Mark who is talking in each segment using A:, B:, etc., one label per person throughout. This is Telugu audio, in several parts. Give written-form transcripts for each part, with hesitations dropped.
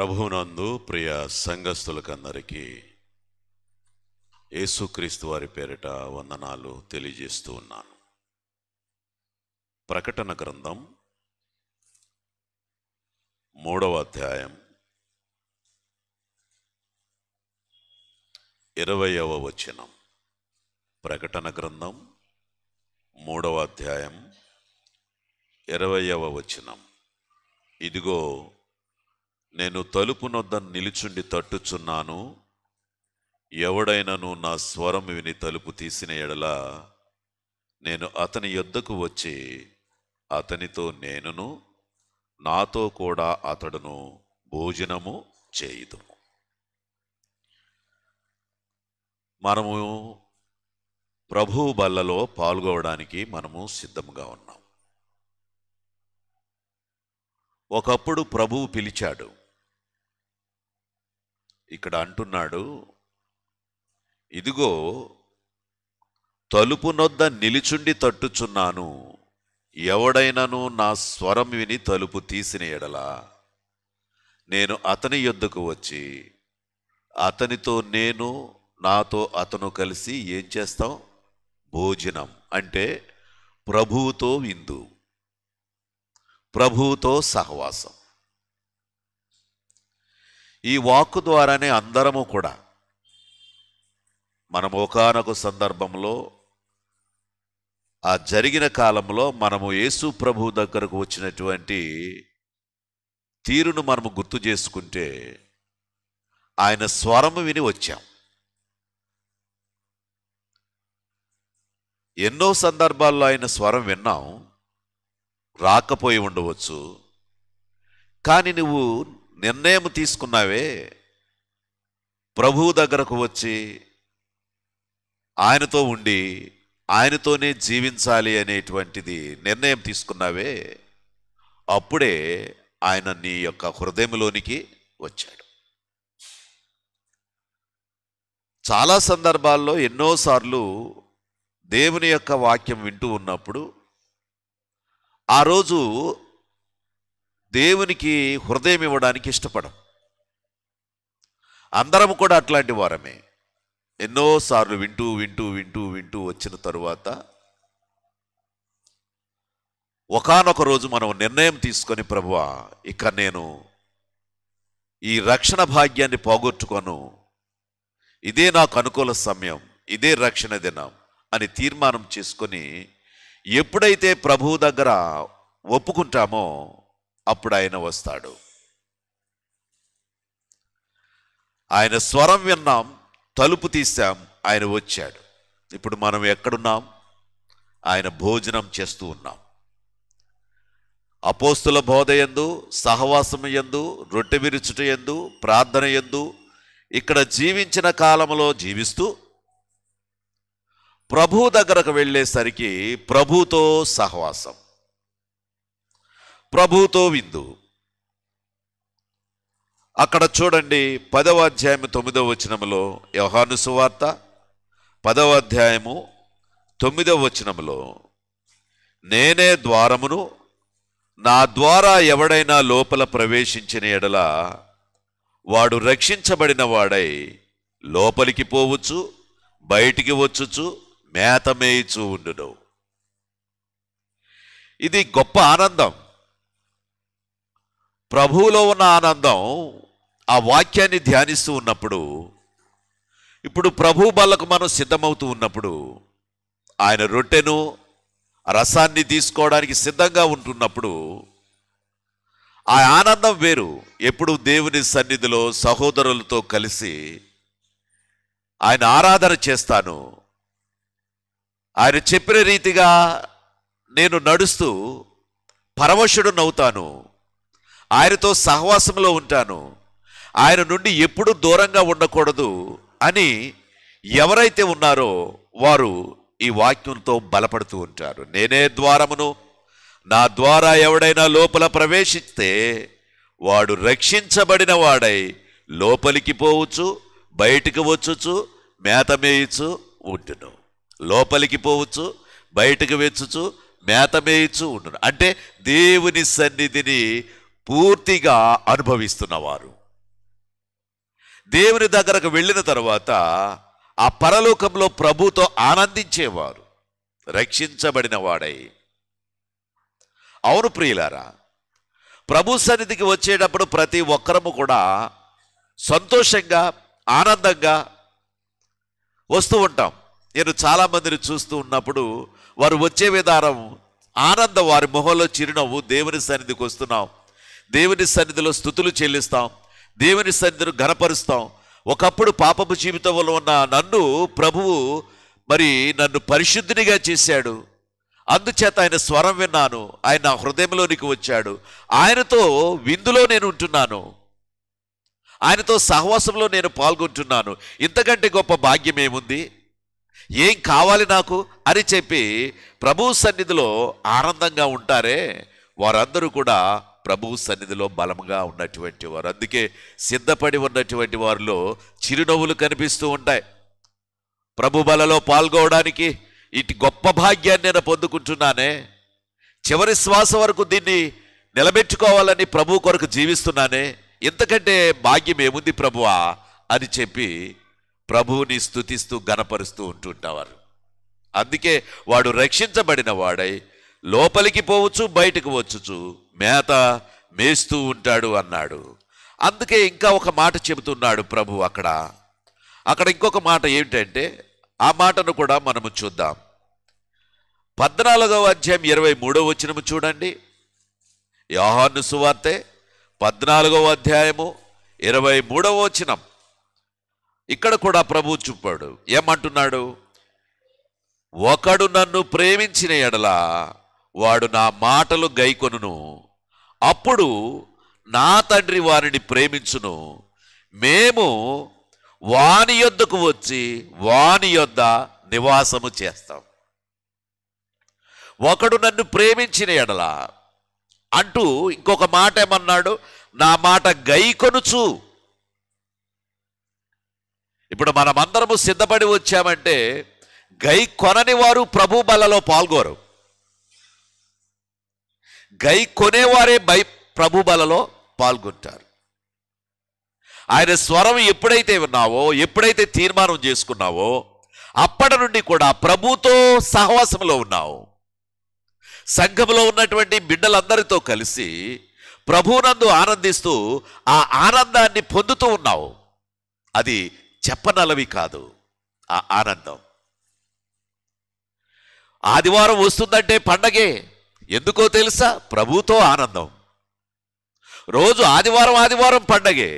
A: ప్రభువునందు ప్రియ సంఘస్థులకందరికీ యేసుక్రీస్తు వారి పేరిట వందనాలు తెలియజేస్తూ ఉన్నాను. ప్రకటన గ్రంథం 3వ అధ్యాయం 20వ వచనం. ప్రకటన గ్రంథం 3వ అధ్యాయం 20వ వచనం. ఇదిగో నేను తలుపు నొద్ద నిలుచుండి తట్టుచున్నాను. ఎవడైనను నా స్వరం విని తలుపు తీసిన ఎడల నేను అతని యొద్దకు వచ్చి అతనితో నేనును నాతో కూడా అతడును భోజనము చేయుదుము. మనము ప్రభువు బల్లలో పాల్గొనడానికి మనము సిద్ధంగా ఉన్నాం. ఒకప్పుడు ప్రభువు పిలిచాడు. ఇక్కడ అంటున్నాడు, ఇదిగో తలుపు నొద్ద నిలుచుండి తట్టుచున్నాను. ఎవడైనను నా స్వరం విని తలుపు తీసిన ఎడల నేను అతని యొద్దకు వచ్చి అతనితో నేను నాతో అతను కలిసి ఏం చేస్తాం? భోజనం. అంటే ప్రభువుతో విందు, ప్రభువుతో సహవాసం. ఈ వాక్కు ద్వారానే అందరము కూడా మనం ఒకానొక సందర్భంలో ఆ జరిగిన కాలంలో మనము యేసు ప్రభు దగ్గరకు వచ్చినటువంటి తీరును మనము గుర్తు చేసుకుంటే ఆయన స్వరము విని వచ్చాం. ఎన్నో సందర్భాల్లో ఆయన స్వరం విన్నాం, రాకపోయి ఉండవచ్చు. కానీ నువ్వు నిర్ణయం తీసుకున్నావే, ప్రభువు దగ్గరకు వచ్చి ఆయనతో ఉండి ఆయనతోనే జీవించాలి అనేటువంటిది నిర్ణయం తీసుకున్నావే, అప్పుడే ఆయన నీ యొక్క హృదయంలోనికి వచ్చాడు. చాలా సందర్భాల్లో ఎన్నోసార్లు దేవుని యొక్క వాక్యం వింటూ ఉన్నప్పుడు ఆ రోజు దేవునికి హృదయం ఇవ్వడానికి ఇష్టపడం. అందరం కూడా అట్లాంటి వారమే. ఎన్నోసార్లు వింటూ వింటూ వింటూ వింటూ వచ్చిన తరువాత ఒకానొక రోజు మనం నిర్ణయం తీసుకొని, ప్రభువా ఇక నేను ఈ రక్షణ భాగ్యాన్ని పోగొట్టుకోను, ఇదే నాకు అనుకూల సమయం, ఇదే రక్షణ దినం అని తీర్మానం చేసుకొని ఎప్పుడైతే ప్రభువు దగ్గర ఒప్పుకుంటామో అప్పుడు ఆయన వస్తాడు. ఆయన స్వరం విన్నాం, తలుపు తీశాం, ఆయన వచ్చాడు. ఇప్పుడు మనం ఎక్కడున్నాం? ఆయన భోజనం చేస్తూ ఉన్నాం. అపోస్తుల బోధ యందు, సహవాసము యందు, రొట్టె విరుచుట యందు, ప్రార్థన యందు ఇక్కడ జీవించిన కాలంలో జీవిస్తూ ప్రభువు దగ్గరకు వెళ్ళేసరికి ప్రభువుతో సహవాసం, ప్రభువుతో విందు. అక్కడ చూడండి, 10వ అధ్యాయము 9వ వచనములో, యోహాను సువార్త 10వ అధ్యాయము 9వ వచనములో, నేనే ద్వారమును, నా ద్వారా ఎవడైనా లోపల ప్రవేశించిన ఎడల వాడు రక్షించబడిన వాడై లోపలికి పోవచ్చు, బయటికి వచ్చుచు మేత మేయిచూ ఉండును. ఇది గొప్ప ఆనందం. ప్రభువులో ఉన్న ఆనందం. ఆ వాక్యాన్ని ధ్యానిస్తూ ఉన్నప్పుడు, ఇప్పుడు ప్రభు బల్లకు మనం సిద్ధమవుతూ ఉన్నప్పుడు, ఆయన రొట్టెను రసాన్ని తీసుకోవడానికి సిద్ధంగా ఉంటున్నప్పుడు ఆ ఆనందం వేరు. ఎప్పుడు దేవుని సన్నిధిలో సహోదరులతో కలిసి ఆయన ఆరాధన చేస్తాను, ఆయన చెప్పిన రీతిగా నేను నడుస్తూ పరవశుడునవుతాను, ఆయనతో సహవాసంలో ఉంటాను, ఆయన నుండి ఎప్పుడు దూరంగా ఉండకూడదు అని ఎవరైతే ఉన్నారో వారు ఈ వాక్యంతో బలపడుతూ ఉంటారు. నేనే ద్వారమును, నా ద్వారా ఎవడైనా లోపల ప్రవేశిస్తే వాడు రక్షించబడిన వాడై లోపలికి పోవచ్చు, బయటికి వచ్చుచు మేత మేయిచు ఉండును. లోపలికి పోవచ్చు, బయటకు వచ్చుచు మేత మేయిచు ఉండును. అంటే దేవుని సన్నిధిని పూర్తిగా అనుభవిస్తున్నవారు, దేవుని దగ్గరకు వెళ్ళిన తర్వాత ఆ పరలోకంలో ప్రభుతో ఆనందించేవారు రక్షించబడిన వాడై. అవును ప్రియులారా, ప్రభు సన్నిధికి వచ్చేటప్పుడు ప్రతి ఒక్కరము కూడా సంతోషంగా ఆనందంగా వస్తూ ఉంటాం. నేను చాలామందిని చూస్తూ ఉన్నప్పుడు వారు వచ్చే విధానం ఆనందం, వారి మొహంలో చిరునవ్వు. దేవుని సన్నిధికి వస్తున్నాం, దేవుని సన్నిధిలో స్తుతులు చెల్లిస్తాం, దేవుని సన్నిధిని ఘనపరుస్తాం. ఒకప్పుడు పాపపు జీవితంలో ఉన్న నన్ను ప్రభువు నన్ను పరిశుద్ధినిగా చేశాడు. అందుచేత ఆయన స్వరం విన్నాను, ఆయన నా హృదయంలోనికి వచ్చాడు, ఆయనతో విందులో నేను ఉంటున్నాను, ఆయనతో సహవాసంలో నేను పాల్గొంటున్నాను. ఇంతకంటే గొప్ప భాగ్యం ఏముంది? ఏం కావాలి నాకు అని చెప్పి ప్రభువు సన్నిధిలో ఆనందంగా ఉంటారే, వారందరూ కూడా ప్రభువు సన్నిధిలో బలంగా ఉన్నటువంటి వారు. అందుకే సిద్ధపడి ఉన్నటువంటి వారిలో చిరునవ్వులు కనిపిస్తూ ఉంటాయి. ప్రభు బలలో పాల్గొనడానికి ఇటు గొప్ప భాగ్యాన్ని నేను పొందుకుంటున్నానే, చివరి శ్వాస వరకు దీన్ని నిలబెట్టుకోవాలని ప్రభు కొరకు జీవిస్తున్నానే, ఇంతకంటే భాగ్యం ఏముంది ప్రభువా అని చెప్పి ప్రభువుని స్తుతిస్తూ గణపరుస్తూ ఉంటుంటారు. అందుకే వాడు రక్షించబడిన వాడై లోపలికి పోవచ్చు, బయటకు వచ్చుచు మేత మేస్తూ ఉంటాడు అన్నాడు. అందుకే ఇంకా ఒక మాట చెబుతున్నాడు ప్రభు అక్కడ ఇంకొక మాట ఏమిటంటే, ఆ మాటను కూడా మనము చూద్దాం. 14వ అధ్యాయం 23వ వచనము చూడండి. యోహాను సువార్తె 14వ అధ్యాయము 23వ వచనం. ఇక్కడ కూడా ప్రభు చెప్పాడు, ఏమంటున్నాడు? ఒకడు నన్ను ప్రేమించిన ఎడల వాడు నా మాటలు గైకొనును, అప్పుడు నా తండ్రి వారిని ప్రేమించును, మేము వాని యొద్దకు వచ్చి వాని యొద్ద నివాసము చేస్తాం. ఒకడు నన్ను ప్రేమించిన ఎడల అంటూ ఇంకొక మాట ఏమన్నాడు? నా మాట గైకొనుచు. ఇప్పుడు మనమందరము సిద్ధపడి వచ్చామంటే గై కొనని వారు ప్రభు బలలో పాల్గొరు, గై కొనేవారే ప్రభు బలలో పాల్గొంటారు. ఆయన స్వరం ఎప్పుడైతే విన్నావో, ఎప్పుడైతే తీర్మానం చేసుకున్నావో, అప్పటి నుండి కూడా ప్రభుతో సహవాసంలో ఉన్నావు. సంఘంలో ఉన్నటువంటి బిడ్డలందరితో కలిసి ప్రభువునందు ఆనందిస్తూ ఆ ఆనందాన్ని పొందుతూ ఉన్నావు. అది చెప్పనలవి కాదు ఆ ఆనందం. ఆదివారం వస్తుందంటే పండగే. ఎందుకో తెలుసా? ప్రభుతో ఆనందం. రోజు ఆదివారం పండగే.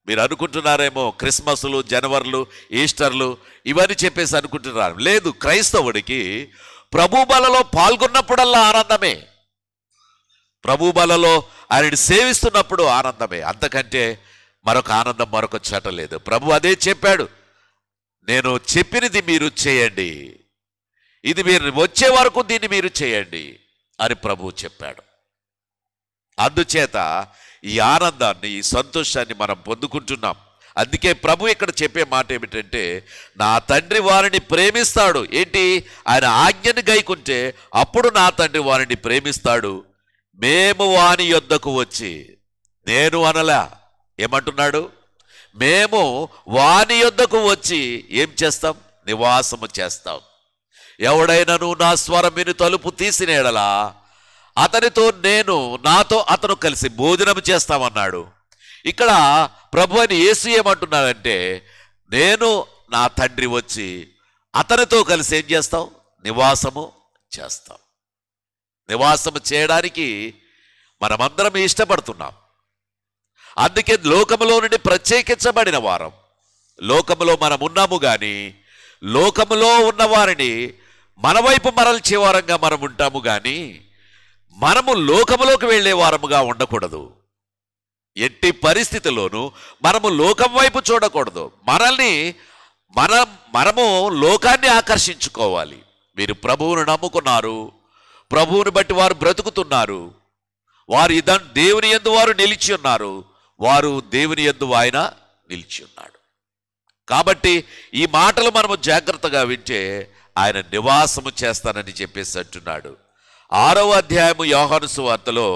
A: మీరు అనుకుంటున్నారేమో క్రిస్మస్లు, జనవరిలు, ఈస్టర్లు ఇవన్నీ చెప్పేసి అనుకుంటున్నారు. లేదు, క్రైస్తవుడికి ప్రభు బలలో పాల్గొన్నప్పుడల్లా ఆనందమే, ప్రభు బలలో ఆయనని సేవిస్తున్నప్పుడు ఆనందమే. అంతకంటే మరొక ఆనందం మరొక చోట లేదు. ప్రభు అదే చెప్పాడు, నేను చెప్పినది మీరు చేయండి, ఇది మీరు వచ్చే వరకు దీన్ని మీరు చేయండి అని ప్రభు చెప్పాడు. అందుచేత ఈ ఆనందాన్ని, ఈ సంతోషాన్ని మనం పొందుకుంటున్నాం. అందుకే ప్రభు ఇక్కడ చెప్పే మాట ఏమిటంటే, నా తండ్రి వారిని ప్రేమిస్తాడు. ఏంటి? ఆయన ఆజ్ఞని గైకుంటే అప్పుడు నా తండ్రి వారిని ప్రేమిస్తాడు, మేము వాని యొద్దకు వచ్చి. నేను అనలా, ఏమంటున్నాడు? మేము వాని యొద్దకు వచ్చి ఏం చేస్తాం? నివాసము చేస్తాం. ఎవడైనను నా స్వరం విని తలుపు తీసిన ఎడలా అతనితో నేను, నాతో అతను కలిసి భోజనం చేస్తామన్నాడు. ఇక్కడ ప్రభు అని యేసు ఏమంటున్నాడంటే, నేను నా తండ్రి వచ్చి అతనితో కలిసి ఏం చేస్తాం? నివాసము చేస్తాం. నివాసము చేయడానికి మనమందరం ఇష్టపడుతున్నాం. అందుకే లోకములో నుండి ప్రత్యేకించబడిన వారం. లోకములో మనం ఉన్నాము కానీ లోకములో ఉన్నవారిని మన వైపు మరల్చే వారంగా మనం ఉంటాము కానీ మనము లోకములోకి వెళ్ళే వారముగా ఉండకూడదు. ఎట్టి పరిస్థితుల్లోనూ మనము లోకం వైపు చూడకూడదు. మనము లోకాన్ని ఆకర్షించుకోవాలి. మీరు ప్రభువును నమ్ముకున్నారు, ప్రభువుని బట్టి వారు బ్రతుకుతున్నారు, వారు దేవుని యందు వారు నిలిచి ఉన్నారు, వారు దేవుని యందు ఆయన నిలిచి ఉన్నాడు. కాబట్టి ఈ మాటలు మనము జాగ్రత్తగా వింటే ఆయన నివాసము చేస్తానని చెప్పేసి అంటున్నాడు. 6వ అధ్యాయము యోహాను సువార్తలో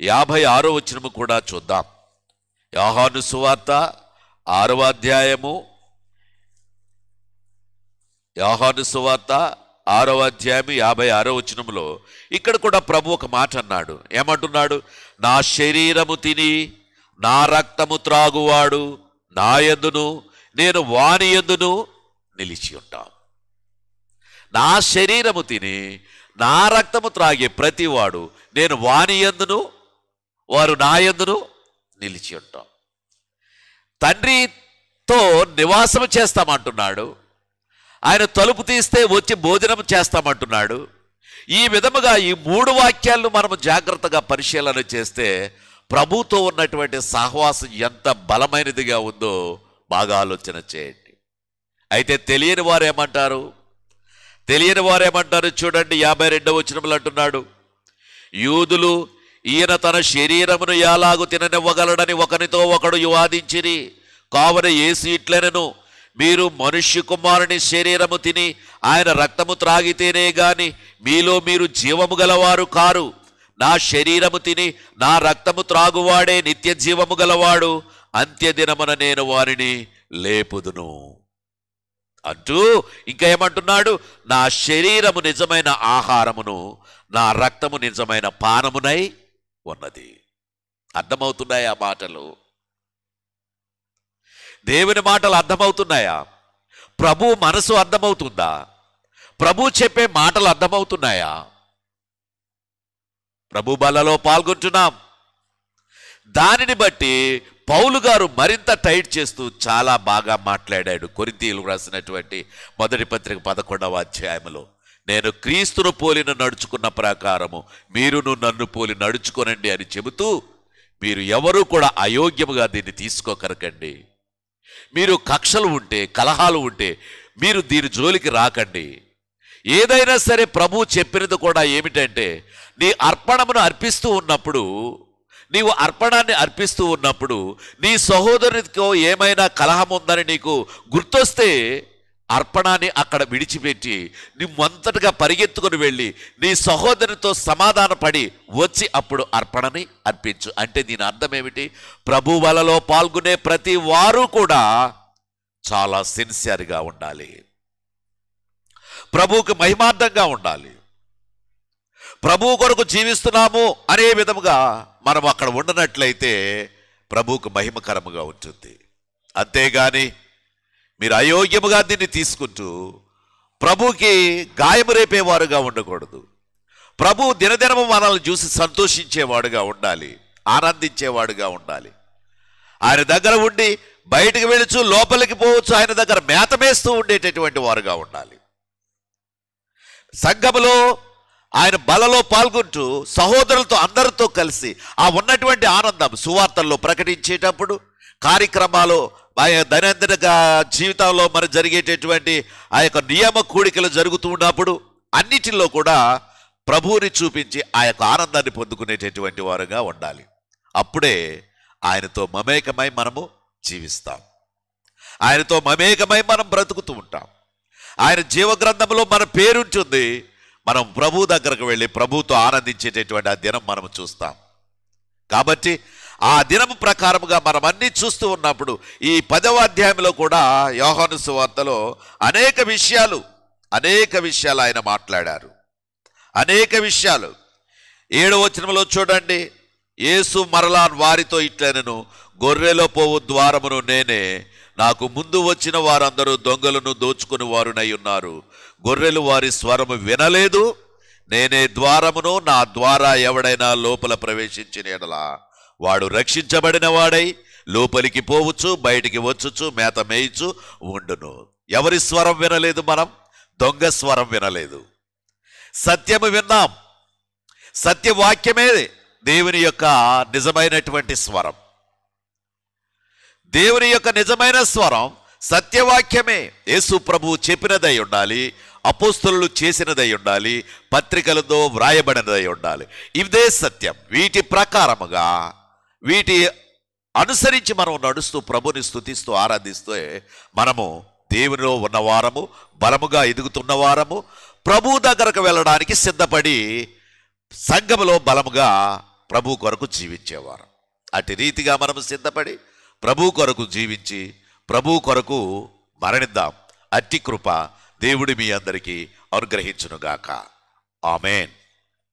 A: 56వ వచనము కూడా చూద్దాం. యోహాను సువార్త 6వ అధ్యాయము, యోహాను సువార్త 6వ అధ్యాయం 56వ వచనంలో ఇక్కడ కూడా ప్రభు ఒక మాట అన్నాడు. ఏమంటున్నాడు? నా శరీరము తిని నా రక్తము త్రాగువాడు నా యందును నేను వాని యందును నిలిచి ఉంటాం. నా శరీరము తిని నా రక్తము త్రాగే ప్రతివాడు నేను వాని యందును వారు నా యందును నిలిచి ఉంటాం. తండ్రితో నివాసం చేస్తామంటున్నాడు. ఆయన తలుపు తీస్తే వచ్చి భోజనం చేస్తామంటున్నాడు. ఈ విధముగా ఈ 3 వాక్యాలను మనము జాగ్రత్తగా పరిశీలన చేస్తే ప్రభుతో ఉన్నటువంటి సహవాసం ఎంత బలమైనదిగా ఉందో బాగా ఆలోచన చేయండి. అయితే తెలియని వారు ఏమంటారు చూడండి. 52వ వచనంలో అంటున్నాడు, యూదులు ఈయన తన శరీరమును ఎలాగు తిననివ్వగలడని ఒకనితో ఒకడు వాదించిరి. కావున యేసు ఇట్లనెను, మీరు మనుష్య కుమారుని శరీరము తిని ఆయన రక్తము త్రాగితేనే గాని మీలో మీరు జీవము గలవారు కారు. నా శరీరము తిని నా రక్తము త్రాగువాడే నిత్య జీవము గలవాడు. అంత్యదినమున నేను వారిని లేపుదును అంటూ ఇంకా ఏమంటున్నాడు? నా శరీరము నిజమైన ఆహారమును నా రక్తము నిజమైన పానమునై ఉన్నది. అర్థమవుతున్నాయా మాటలు? దేవుని మాటలు అర్థమవుతున్నాయా? ప్రభు మనసు అర్థమవుతుందా? ప్రభు చెప్పే మాటలు అర్థమవుతున్నాయా? ప్రభు బలలో పాల్గొంటున్నాం. దానిని బట్టి పౌలు గారు మరింత టైట్ చేస్తూ చాలా బాగా మాట్లాడాడు. కొరింథీయులకు రాసినటువంటి మొదటి పత్రిక 11వ అధ్యాయంలో, నేను క్రీస్తును పోలిన నడుచుకున్న ప్రకారము మీరును నన్ను పోలి నడుచుకోనండి అని చెబుతూ, మీరు ఎవరూ కూడా అయోగ్యముగా దీన్ని తీసుకోకరకండి. మీరు కక్షలు ఉంటే, కలహాలు ఉంటే మీరు దీని జోలికి రాకండి. ఏదైనా సరే ప్రభు చెప్పినది కూడా ఏమిటంటే, నీ అర్పణమును అర్పిస్తూ ఉన్నప్పుడు, నీవు అర్పణాన్ని అర్పిస్తూ ఉన్నప్పుడు నీ సహోదరునితో ఏమైనా కలహం ఉందని నీకు గుర్తొస్తే అర్పణాన్ని అక్కడ విడిచిపెట్టి నువ్వంతటిగా పరిగెత్తుకుని వెళ్ళి నీ సహోదరునితో సమాధాన పడి వచ్చి అప్పుడు అర్పణని అర్పించు. అంటే దీని అర్థం ఏమిటి? ప్రభు వలలో పాల్గొనే ప్రతి వారు కూడా చాలా సిన్సియర్గా ఉండాలి. ప్రభువుకి మహిమార్థంగా ఉండాలి. ప్రభు కొరకు జీవిస్తున్నాము అనే విధముగా మనం అక్కడ ఉండనట్లయితే ప్రభువుకు మహిమకరముగా ఉంటుంది. అంతేగాని మీరు అయోగ్యముగా దీన్ని తీసుకుంటూ ప్రభుకి గాయము రేపేవారుగా ఉండకూడదు. ప్రభు దినదినము మనల్ని చూసి సంతోషించేవాడుగా ఉండాలి, ఆనందించేవాడుగా ఉండాలి. ఆయన దగ్గర ఉండి బయటికి వెళ్ళచ్చు, లోపలికి పోవచ్చు, ఆయన దగ్గర మేత మేస్తూ ఉండేటటువంటి వారుగా ఉండాలి. సంఘములో ఆయన బలలో పాల్గొంటూ సహోదరులతో అందరితో కలిసి ఆ ఉన్నటువంటి ఆనందం సువార్తల్లో ప్రకటించేటప్పుడు, కార్యక్రమాలు, దైనందిన జీవితంలో మరి జరిగేటటువంటి ఆ యొక్క నియమ కూడికలు జరుగుతూ ఉన్నప్పుడు అన్నిటిలో కూడా ప్రభువుని చూపించి ఆ యొక్క ఆనందాన్ని పొందుకునేటటువంటి వారుగా ఉండాలి. అప్పుడే ఆయనతో మమేకమై మనము జీవిస్తాం. ఆయనతో మమేకమై మనం బ్రతుకుతూ ఉంటాం. ఆయన జీవగ్రంథంలో మన పేరుంటుంది. మనం ప్రభు దగ్గరకు వెళ్ళి ప్రభుతో ఆనందించేటటువంటి ఆ దినం మనం చూస్తాం. కాబట్టి ఆ దినం ప్రకారముగా మనం అన్ని చూస్తూ ఉన్నప్పుడు ఈ 10వ అధ్యాయంలో కూడా యోహాను సువార్తలో అనేక విషయాలు ఆయన మాట్లాడారు. అనేక విషయాలు. 7వ వచనంలో చూడండి, యేసు మరలా వారితో ఇట్లనెను, గొర్రెలో పోవు ద్వారమును నేనే. నాకు ముందు వచ్చిన వారందరూ దొంగలను దోచుకుని వారునై ఉన్నారు. గొర్రెలు వారి స్వరము వినలేదు. నేనే ద్వారమును, నా ద్వారా ఎవడైనా లోపల ప్రవేశించిన యెడల వాడు రక్షించబడిన వాడై లోపలికి పోవచ్చు, బయటికి వచ్చుచు మేత మేయిచు ఉండును. ఎవరి స్వరం వినలేదు? మనం దొంగ స్వరం వినలేదు. సత్యము విన్నాం. సత్యవాక్యమే దేవుని యొక్క నిజమైనటువంటి స్వరం. దేవుని యొక్క నిజమైన స్వరం సత్యవాక్యమే. యేసు ప్రభువు చెప్పినదై ఉండాలి, అపోస్తలులు చేసినదై ఉండాలి, పత్రికలతో వ్రాయబడినదై ఉండాలి. ఇదే సత్యం. వీటి ప్రకారముగా వీటి అనుసరించి మనం నడుస్తూ ప్రభుని స్తుతిస్తూ ఆరాధిస్తూ మనము దేవునిలో ఉన్నవారము, బలముగా ఎదుగుతున్నవారము, ప్రభు దగ్గరకు వెళ్ళడానికి సిద్ధపడి సంఘములో బలముగా ప్రభు కొరకు జీవించేవారు. అటు రీతిగా మనము సిద్ధపడి ప్రభు కొరకు జీవించి ప్రభు కొరకు మరణిద్దాం. అట్టి కృప దేవుడి మీ అందరికీ అనుగ్రహించునుగాక. ఆమేన్.